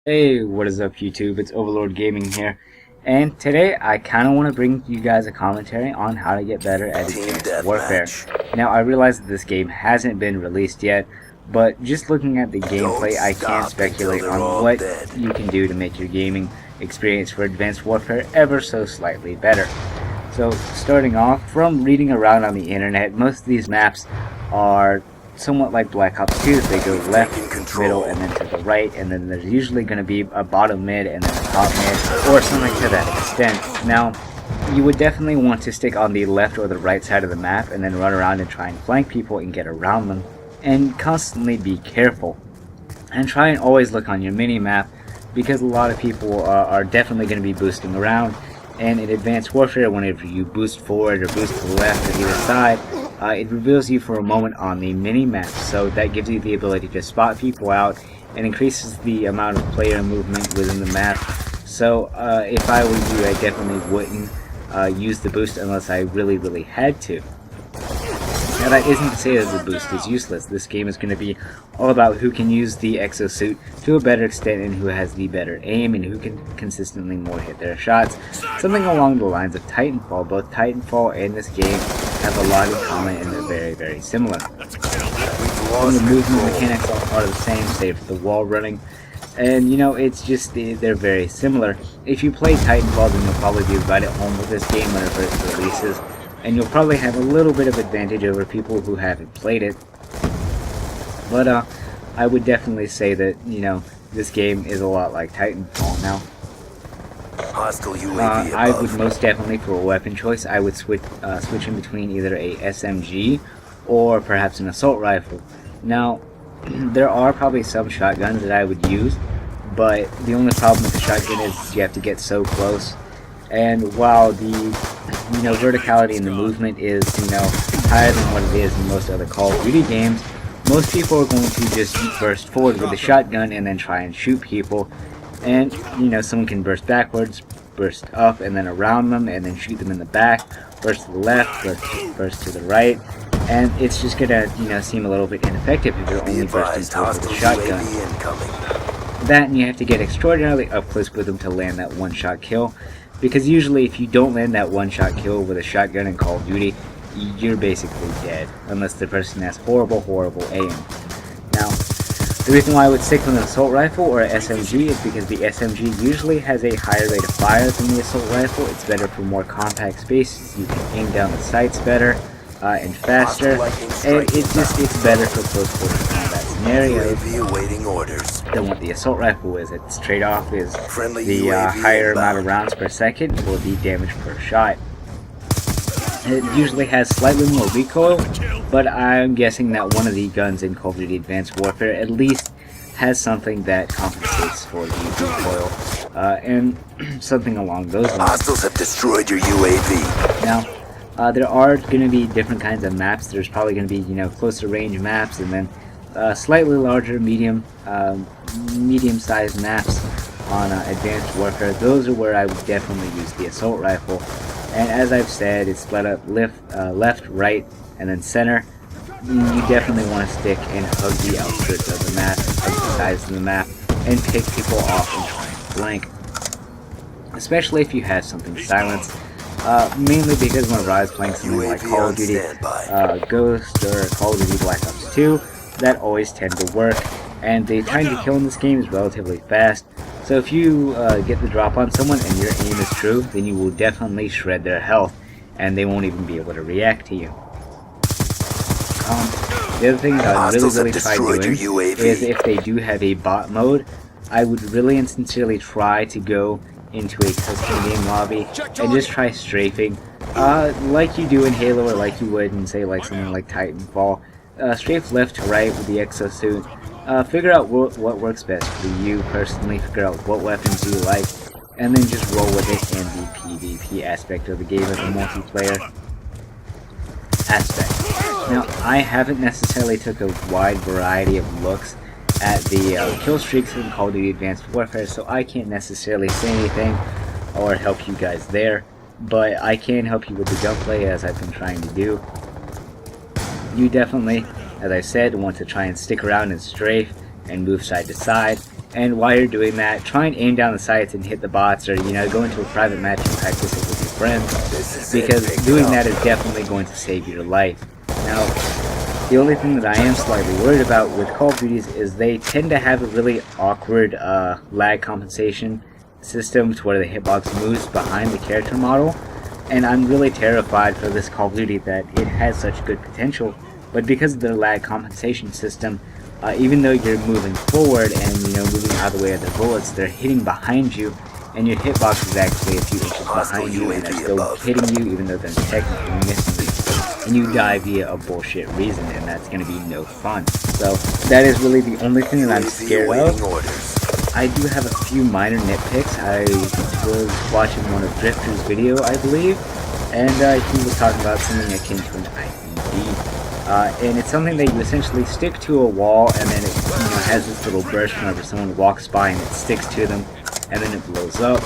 Hey, what is up YouTube? It's Overlord Gaming here, and today I kind of want to bring you guys a commentary on how to get better at Team Advanced Warfare. deathmatch. Now, I realize that this game hasn't been released yet, but just looking at the gameplay, I can stop speculate until they're on all what dead. you can do to make your gaming experience for Advanced Warfare ever so slightly better. So, starting off, from reading around on the internet, most of these maps are somewhat like Black Ops 2. They go left, middle, and then to the right, and then there's usually going to be a bottom mid and then a top mid, or something to that extent. Now, you would definitely want to stick on the left or the right side of the map and then run around and try and flank people and get around them, and constantly be careful. And try and always look on your mini-map, because a lot of people are definitely going to be boosting around, and in Advanced Warfare, whenever you boost forward or boost to the left or either side, it reveals you for a moment on the mini-map, so that gives you the ability to spot people out and increases the amount of player movement within the map. So if I were you, I definitely wouldn't use the boost unless I really had to. Now, that isn't to say that the boost is useless. This game is going to be all about who can use the exosuit to a better extent and who has the better aim and who can consistently more hit their shots. Something along the lines of Titanfall. Both Titanfall and this game have a lot in common and they're very similar. And the movement mechanics are the same, save for the wall running. And, you know, it's just, they're very similar. If you play Titanfall, then you'll probably be right at home with this game whenever it releases. And you'll probably have a little bit of advantage over people who haven't played it. But I would definitely say that, you know, this game is a lot like Titanfall. Now, Hostile UAV I above. would most definitely, for a weapon choice, I would switch in between either a SMG or perhaps an assault rifle. Now, there are probably some shotguns that I would use, but the only problem with the shotgun is you have to get so close. And while the verticality in the movement is higher than what it is in most other Call of Duty games, most people are going to just burst forward with the shotgun and then try and shoot people. And someone can burst backwards, burst up and then around them, and then shoot them in the back, burst to the left, burst to the right, and it's just gonna seem a little bit ineffective if you're only bursting forward with a shotgun. That, and you have to get extraordinarily up close with them to land that one-shot kill. Because usually if you don't land that one-shot kill with a shotgun in Call of Duty, you're basically dead. Unless the person has horrible aim. Now, the reason why I would stick with an assault rifle or an SMG is because the SMG usually has a higher rate of fire than the assault rifle. It's better for more compact spaces. You can aim down the sights better and faster. And it's better for close quarter combat scenarios than what the assault rifle is. Its trade-off is the higher amount of rounds per second or the damage per shot. It usually has slightly more recoil, but I'm guessing that one of the guns in Call of Duty Advanced Warfare at least has something that compensates for the recoil, and something along those lines. Hostiles have destroyed your UAV. Now, there are going to be different kinds of maps. There's probably going to be closer range maps, and then slightly larger, medium-sized maps on Advanced Warfare. Those are where I would definitely use the assault rifle. And as I've said, it's split up left, right, and then center. You definitely want to stick and hug the outskirts of the map, hug the sides of the map, and pick people off and try and flank. Especially if you have something silenced. Mainly because whenever I was playing something like Call of Duty Ghost or Call of Duty Black Ops 2, that always tend to work. And the time to kill in this game is relatively fast. So if you get the drop on someone and your aim is true, then you will definitely shred their health, and they won't even be able to react to you. The other thing that I would really try doing is if they do have a bot mode, I would really and sincerely try to go into a custom game lobby and just try strafing, like you do in Halo or like you would in say like something like Titanfall. Strafe left to right with the exosuit. Figure out what works best for you personally, figure out what weapons you like, and then just roll with it in the PvP aspect of the game as a multiplayer aspect. Now, I haven't necessarily took a wide variety of looks at the kill streaks in Call of Duty Advanced Warfare, so I can't necessarily say anything or help you guys there, but I can help you with the gunplay as I've been trying to do. You definitely, as I said, want to try and stick around and strafe and move side to side, And while you're doing that, try and aim down the sights and hit the bots, or go into a private match and practice it with your friends, because doing that is definitely going to save your life. Now, the only thing that I am slightly worried about with Call of Duties is they tend to have a really awkward lag compensation system to where the hitbox moves behind the character model, and I'm really terrified for this Call of Duty that it has such good potential, but because of the lag compensation system, even though you're moving forward and moving out of the way of the bullets, they're hitting behind you, and your hitbox is actually a few inches behind you, and they're still hitting you even though they're technically missing you, and you die via a bullshit reason, and that's going to be no fun. So that is really the only thing that I'm scared of. I do have a few minor nitpicks. I was watching one of Drifter's video, I believe, and he was talking about something akin to an IED. And it's something that you essentially stick to a wall, and then it has this little burst whenever someone walks by, and it sticks to them, and then it blows up.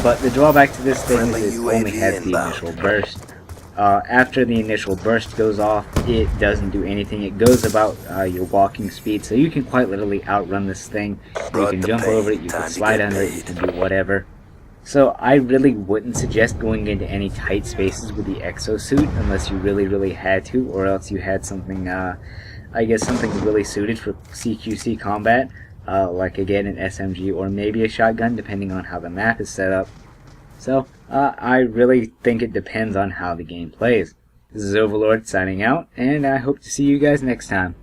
But the drawback to this thing is it only has the initial burst. After the initial burst goes off, it doesn't do anything. It goes about your walking speed, so you can quite literally outrun this thing. You can jump over it, you can slide under it, you can do whatever. So I really wouldn't suggest going into any tight spaces with the exosuit unless you really had to, or else you had something, I guess something really suited for CQC combat, like again an SMG or maybe a shotgun depending on how the map is set up. So I really think it depends on how the game plays. This is Overlord signing out, and I hope to see you guys next time.